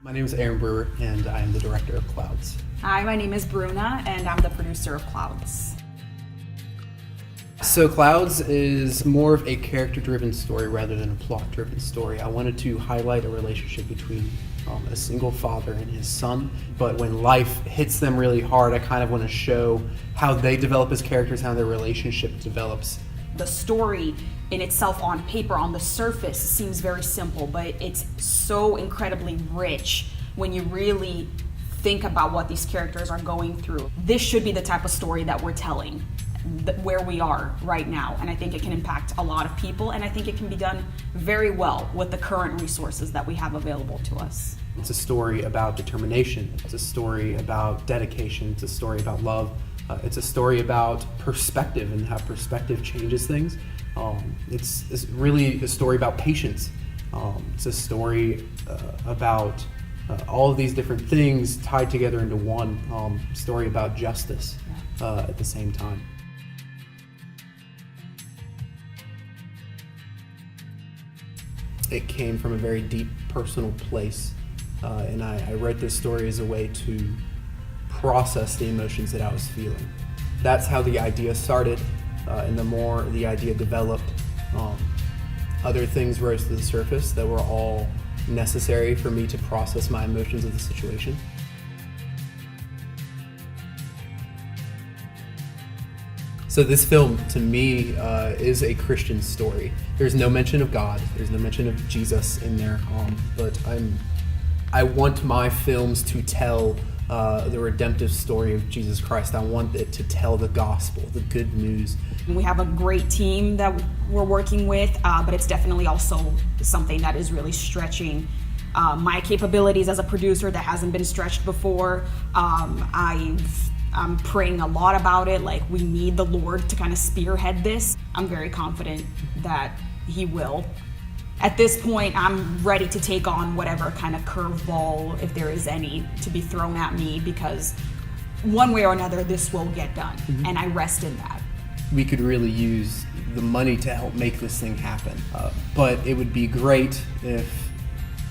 My name is Aaron Brewer, and I am the director of Clouds. Hi, my name is Bruna, and I'm the producer of Clouds. So Clouds is more of a character-driven story rather than a plot-driven story. I wanted to highlight a relationship between a single father and his son, but when life hits them really hard, I kind of want to show how they develop as characters, how their relationship develops. The story in itself on paper, on the surface, seems very simple, but it's so incredibly rich when you really think about what these characters are going through. This should be the type of story that we're telling, where we are right now, and I think it can impact a lot of people, and I think it can be done very well with the current resources that we have available to us. It's a story about determination. It's a story about dedication. It's a story about love. It's a story about perspective and how perspective changes things. It's really a story about patience. It's a story about all of these different things tied together into one story about justice at the same time. It came from a very deep personal place, and I wrote this story as a way to process the emotions that I was feeling. That's how the idea started, and the more the idea developed, other things rose to the surface that were all necessary for me to process my emotions of the situation. So this film, to me, is a Christian story. There's no mention of God, there's no mention of Jesus in there, but I want my films to tell the redemptive story of Jesus Christ. I want it to tell the gospel, the good news. We have a great team that we're working with, but it's definitely also something that is really stretching my capabilities as a producer that hasn't been stretched before. I'm praying a lot about it. Like, we need the Lord to kind of spearhead this. I'm very confident that He will. At this point, I'm ready to take on whatever kind of curveball, if there is any, to be thrown at me, because one way or another, this will get done, and I rest in that. We could really use the money to help make this thing happen, but it would be great if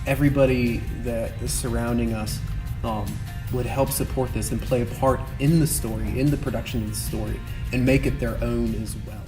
everybody that is surrounding us would help support this and play a part in the story, in the production of the story, and make it their own as well.